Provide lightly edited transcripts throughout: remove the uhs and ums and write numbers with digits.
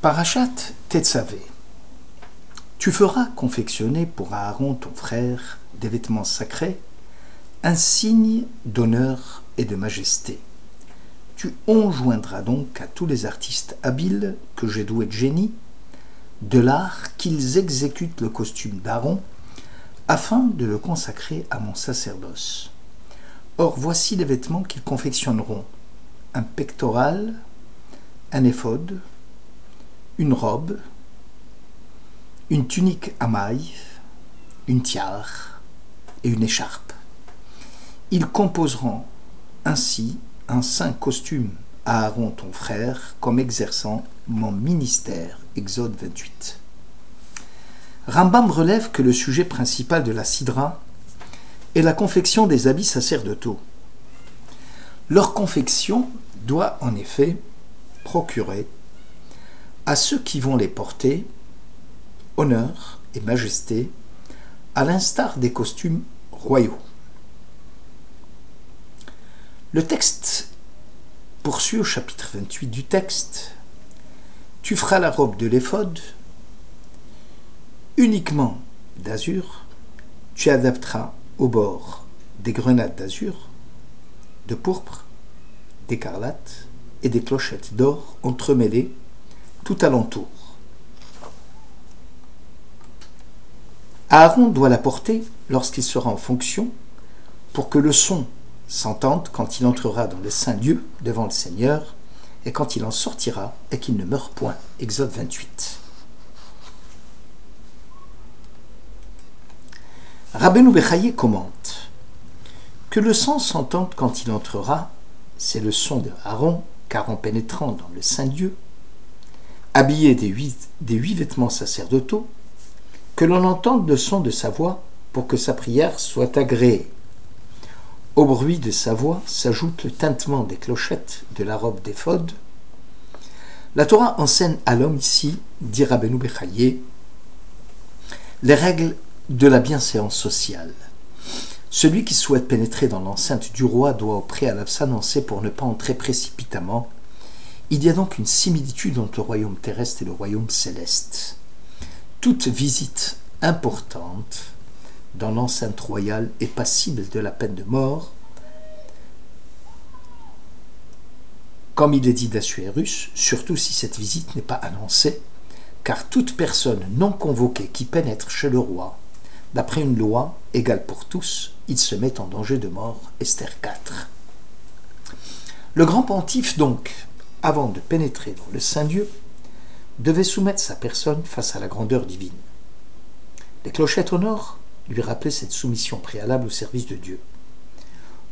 Parashat Tetzavé. Tu feras confectionner pour Aaron ton frère des vêtements sacrés, un signe d'honneur et de majesté. Tu enjoindras donc à tous les artistes habiles que j'ai doués de génie, de l'art, qu'ils exécutent le costume d'Aaron, afin de le consacrer à mon sacerdoce. Or, voici les vêtements qu'ils confectionneront: un pectoral, un éphod, une robe, une tunique à mailles, une tiare et une écharpe. Ils composeront ainsi un saint costume à Aaron ton frère, comme exerçant mon ministère. Exode 28. Rambam relève que le sujet principal de la sidra est la confection des habits sacerdotaux. Leur confection doit en effet procurer à ceux qui vont les porter honneur et majesté, à l'instar des costumes royaux. Le texte poursuit au chapitre 28 du texte: tu feras la robe de l'éphod uniquement d'azur, tu adapteras au bord des grenades d'azur, de pourpre, d'écarlate et des clochettes d'or entremêlées tout alentour. Aaron doit la porter lorsqu'il sera en fonction pour que le son s'entende quand il entrera dans le saint lieu devant le Seigneur et quand il en sortira et qu'il ne meure point. Exode 28. Rabbeinu Bechaye commente que le son s'entende quand il entrera, c'est le son de Aaron, car en pénétrant dans le saint lieu, habillé des huit vêtements sacerdotaux, que l'on entende le son de sa voix pour que sa prière soit agréée. Au bruit de sa voix s'ajoute le tintement des clochettes de la robe d'éphod. La Torah enseigne à l'homme ici, dit Rabbeinu Bechaye, les règles de la bienséance sociale. Celui qui souhaite pénétrer dans l'enceinte du roi doit au préalable s'annoncer pour ne pas entrer précipitamment. Il y a donc une similitude entre le royaume terrestre et le royaume céleste. Toute visite importante dans l'enceinte royale est passible de la peine de mort, comme il est dit d'Assuérus, surtout si cette visite n'est pas annoncée, car toute personne non convoquée qui pénètre chez le roi, d'après une loi égale pour tous, il se met en danger de mort. Esther 4. Le grand pontife donc, avant de pénétrer dans le Saint-Lieu, devait soumettre sa personne face à la grandeur divine. Les clochettes au nord lui rappelaient cette soumission préalable au service de Dieu.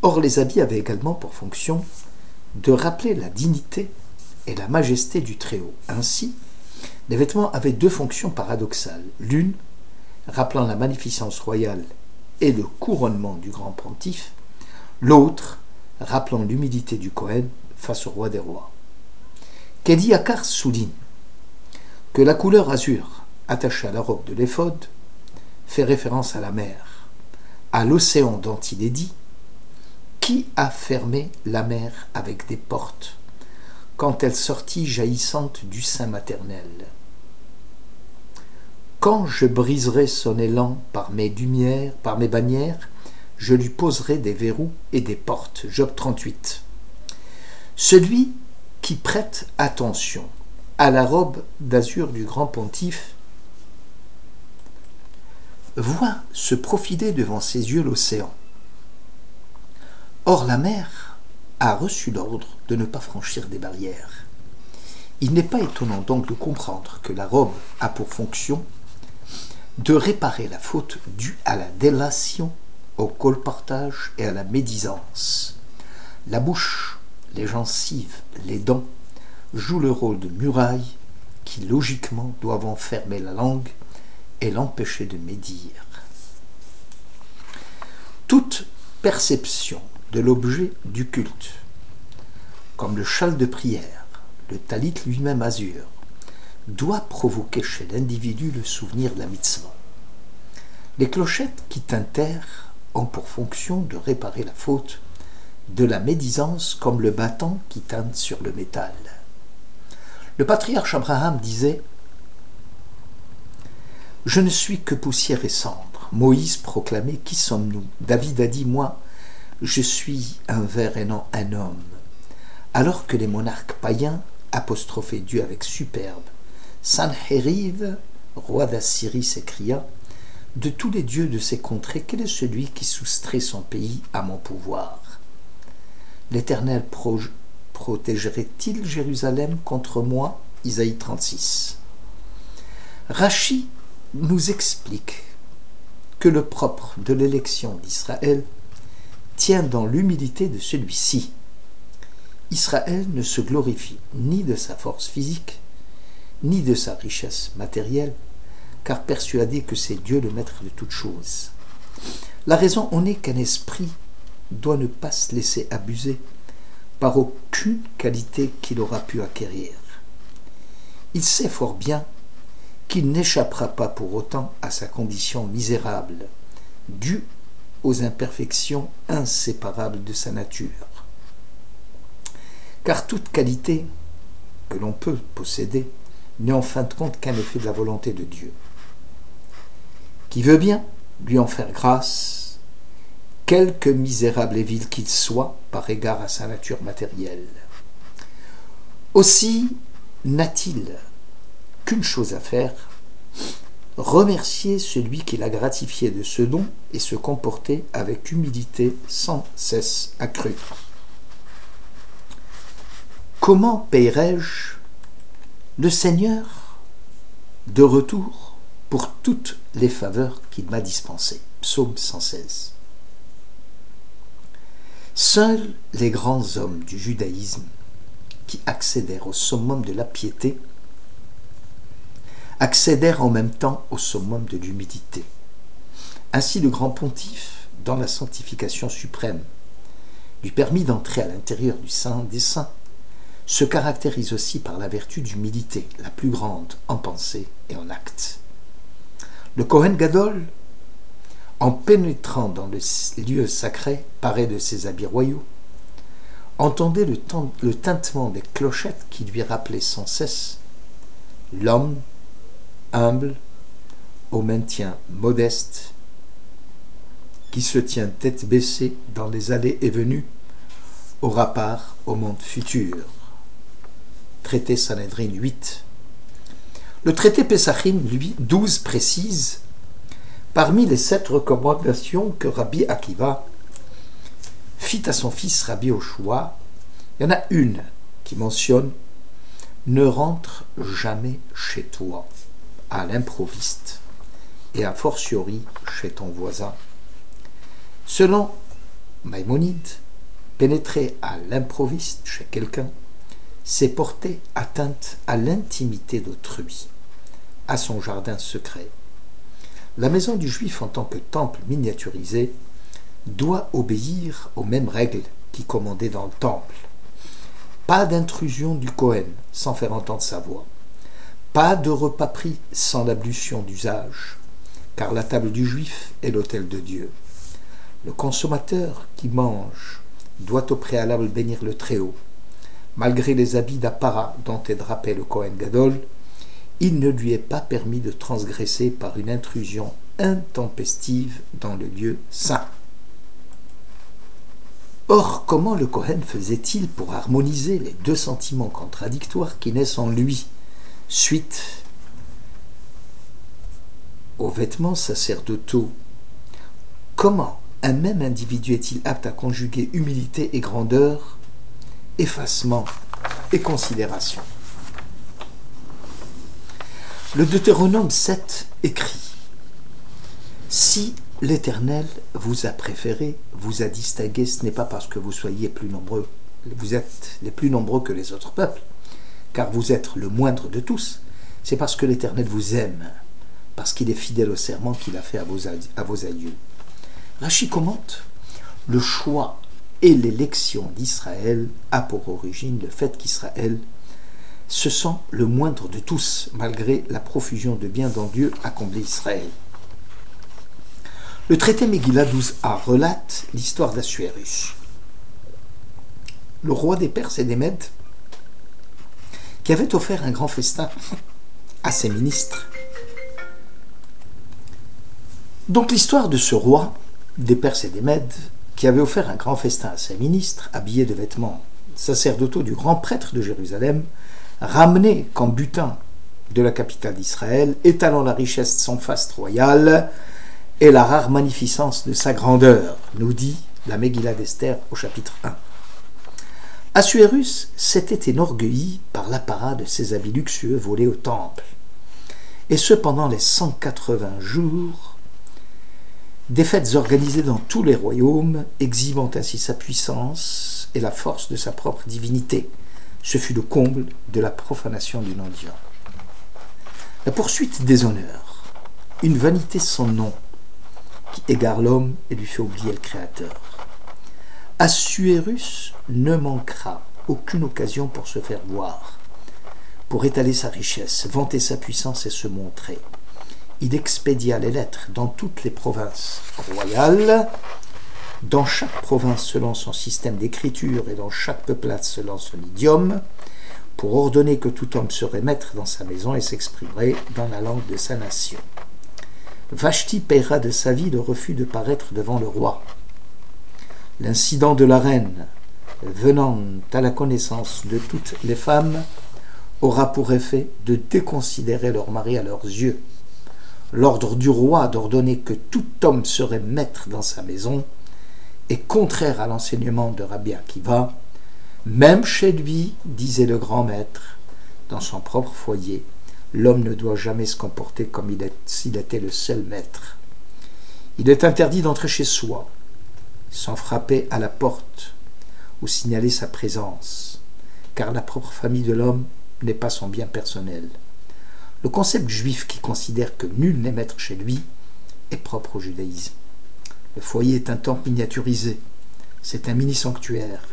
Or, les habits avaient également pour fonction de rappeler la dignité et la majesté du Très-Haut. Ainsi, les vêtements avaient deux fonctions paradoxales. L'une, rappelant la magnificence royale et le couronnement du grand pontife, l'autre, rappelant l'humilité du Cohen face au roi des rois. Kedi Akar souligne que la couleur azur attachée à la robe de l'éphod fait référence à la mer, à l'océan dont il est dit: qui a fermé la mer avec des portes quand elle sortit jaillissante du sein maternel? Quand je briserai son élan par mes bannières, je lui poserai des verrous et des portes. Job 38. Celui qui prête attention à la robe d'azur du grand pontife voit se profiler devant ses yeux l'océan. Or la mer a reçu l'ordre de ne pas franchir des barrières. Il n'est pas étonnant donc de comprendre que la robe a pour fonction de réparer la faute due à la délation, au colportage et à la médisance. La bouche, les gencives, les dents jouent le rôle de murailles qui logiquement doivent enfermer la langue et l'empêcher de médire. Toute perception de l'objet du culte, comme le châle de prière, le talit lui-même azur, doit provoquer chez l'individu le souvenir de la mitzvah. Les clochettes qui tintèrent ont pour fonction de réparer la faute de la médisance comme le bâton qui teinte sur le métal. Le patriarche Abraham disait « Je ne suis que poussière et cendre ». Moïse proclamait « Qui sommes-nous » David a dit « Moi, je suis un ver et non un homme ». Alors que les monarques païens apostrophaient Dieu avec superbe, Sanhériv, roi d'Assyrie, s'écria « De tous les dieux de ces contrées, quel est celui qui soustrait son pays à mon pouvoir ?» L'Éternel protégerait-il Jérusalem contre moi? Isaïe 36. Rachi nous explique que le propre de l'élection d'Israël tient dans l'humilité de celui-ci. Israël ne se glorifie ni de sa force physique, ni de sa richesse matérielle, car persuadé que c'est Dieu le maître de toutes choses. La raison en est qu'un esprit doit ne pas se laisser abuser par aucune qualité qu'il aura pu acquérir. Il sait fort bien qu'il n'échappera pas pour autant à sa condition misérable, due aux imperfections inséparables de sa nature. Car toute qualité que l'on peut posséder n'est en fin de compte qu'un effet de la volonté de Dieu, qui veut bien lui en faire grâce, quelque misérable et vil qu'il soit par égard à sa nature matérielle. Aussi n'a-t-il qu'une chose à faire, remercier celui qui l'a gratifié de ce don et se comporter avec humilité sans cesse accrue. Comment payerai-je le Seigneur de retour pour toutes les faveurs qu'il m'a dispensées? Psaume 116. Seuls les grands hommes du judaïsme qui accédèrent au summum de la piété accédèrent en même temps au summum de l'humilité. Ainsi, le grand pontife, dans la sanctification suprême, lui permit d'entrer à l'intérieur du Saint des Saints, se caractérise aussi par la vertu d'humilité, la plus grande en pensée et en acte. Le Kohen Gadol, en pénétrant dans le lieu sacré, paré de ses habits royaux, entendait le tintement des clochettes qui lui rappelaient sans cesse l'homme humble, au maintien modeste, qui se tient tête baissée dans les allées et venues, aura part au monde futur. Traité Sanhedrin 8. Le traité Pesachim, lui, 12, précise: parmi les 7 recommandations que Rabbi Akiva fit à son fils Rabbi Yoshua, il y en a une qui mentionne « Ne rentre jamais chez toi à l'improviste et a fortiori chez ton voisin ». Selon Maïmonide, pénétrer à l'improviste chez quelqu'un, c'est porter atteinte à l'intimité d'autrui, à son jardin secret. La maison du juif en tant que temple miniaturisé doit obéir aux mêmes règles qui commandaient dans le temple. Pas d'intrusion du Kohen sans faire entendre sa voix. Pas de repas pris sans l'ablution d'usage, car la table du juif est l'autel de Dieu. Le consommateur qui mange doit au préalable bénir le Très-Haut. Malgré les habits d'apparat dont est drapé le Kohen Gadol, il ne lui est pas permis de transgresser par une intrusion intempestive dans le lieu saint. Or, comment le Kohen faisait-il pour harmoniser les 2 sentiments contradictoires qui naissent en lui, suite aux vêtements sacerdotaux? Comment un même individu est-il apte à conjuguer humilité et grandeur, effacement et considération? Le Deutéronome 7 écrit: si l'Éternel vous a préféré, vous a distingué, ce n'est pas parce que vous soyez plus nombreux, vous êtes les plus nombreux que les autres peuples, car vous êtes le moindre de tous, c'est parce que l'Éternel vous aime, parce qu'il est fidèle au serment qu'il a fait à vos aïeux. Rachi commente: le choix et l'élection d'Israël a pour origine le fait qu'Israël se sent le moindre de tous, malgré la profusion de biens dont Dieu a comblé Israël. Le traité Megillah 12a relate l'histoire d'Assuérus, le roi des Perses et des Mèdes, qui avait offert un grand festin à ses ministres. Donc l'histoire de ce roi, des Perses et des Mèdes, qui avait offert un grand festin à ses ministres, habillés de vêtements sacerdotaux du grand prêtre de Jérusalem, ramenés comme butin de la capitale d'Israël, étalant la richesse de son faste royal et la rare magnificence de sa grandeur, nous dit la Megillah d'Esther au chapitre 1. Assuérus s'était enorgueilli par l'apparat de ses habits luxueux volés au temple, et ce pendant les 180 jours des fêtes organisées dans tous les royaumes, exhibant ainsi sa puissance et la force de sa propre divinité. Ce fut le comble de la profanation du nom divin. La poursuite des honneurs, une vanité sans nom, qui égare l'homme et lui fait oublier le Créateur. Assuérus ne manquera aucune occasion pour se faire voir, pour étaler sa richesse, vanter sa puissance et se montrer. Il expédia les lettres dans toutes les provinces royales, dans chaque province selon son système d'écriture et dans chaque peuplade selon son idiome, pour ordonner que tout homme serait maître dans sa maison et s'exprimerait dans la langue de sa nation. Vashti paiera de sa vie le refus de paraître devant le roi. L'incident de la reine, venant à la connaissance de toutes les femmes, aura pour effet de déconsidérer leur mari à leurs yeux. L'ordre du roi d'ordonner que tout homme serait maître dans sa maison est contraire à l'enseignement de Rabbi Akiva. Même chez lui, disait le grand maître, dans son propre foyer, l'homme ne doit jamais se comporter comme s'il était le seul maître. Il est interdit d'entrer chez soi, sans frapper à la porte ou signaler sa présence, car la propre famille de l'homme n'est pas son bien personnel. Le concept juif qui considère que nul n'est maître chez lui est propre au judaïsme. Le foyer est un temple miniaturisé, c'est un mini-sanctuaire,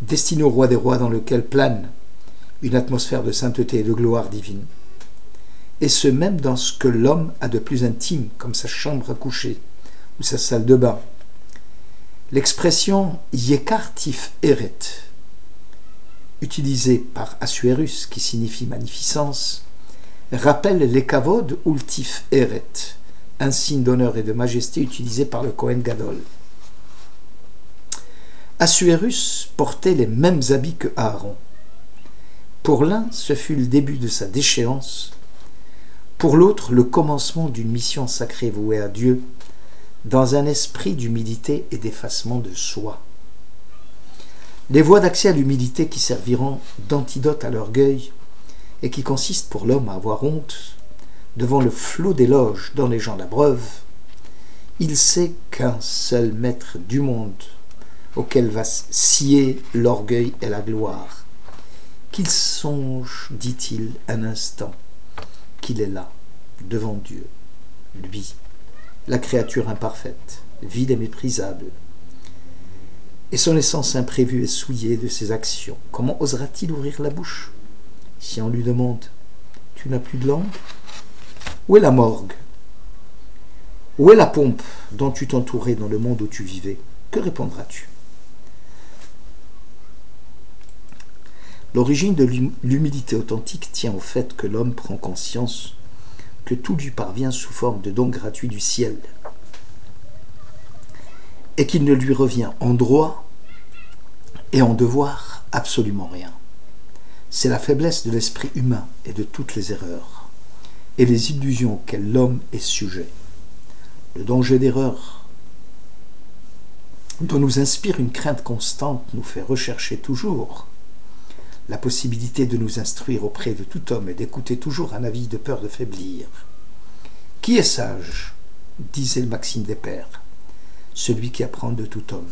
destiné au roi des rois dans lequel plane une atmosphère de sainteté et de gloire divine. Et ce même dans ce que l'homme a de plus intime, comme sa chambre à coucher ou sa salle de bain. L'expression « Yekar tif eret » utilisée par Assuérus, qui signifie magnificence, rappelle les kavod ou le tif eret, un signe d'honneur et de majesté utilisé par le Kohen Gadol. Assuérus portait les mêmes habits que Aaron. Pour l'un, ce fut le début de sa déchéance, pour l'autre, le commencement d'une mission sacrée vouée à Dieu, dans un esprit d'humilité et d'effacement de soi. Les voies d'accès à l'humilité qui serviront d'antidote à l'orgueil et qui consistent pour l'homme à avoir honte devant le flot d'éloges dont les gens l'abreuvent, il sait qu'un seul maître du monde auquel va scier l'orgueil et la gloire, qu'il songe, dit-il, un instant, qu'il est là, devant Dieu, lui, la créature imparfaite, vide et méprisable, et son essence imprévue et souillée de ses actions. Comment osera-t-il ouvrir la bouche si on lui demande « Tu n'as plus de langue ?» Où est la morgue? Où est la pompe dont tu t'entourais dans le monde où tu vivais? Que répondras-tu? L'origine de l'humilité authentique tient au fait que l'homme prend conscience que tout lui parvient sous forme de don gratuit du ciel et qu'il ne lui revient en droit et en devoir absolument rien. C'est la faiblesse de l'esprit humain et de toutes les erreurs et les illusions auxquelles l'homme est sujet. Le danger d'erreur dont nous inspire une crainte constante nous fait rechercher toujours la possibilité de nous instruire auprès de tout homme et d'écouter toujours un avis de peur de faiblir. Qui est sage, disait le Maxime des Pères, celui qui apprend de tout homme.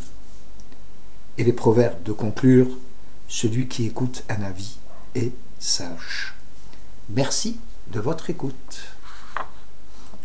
Et les proverbes de conclure, celui qui écoute un avis est sage. Merci de votre écoute.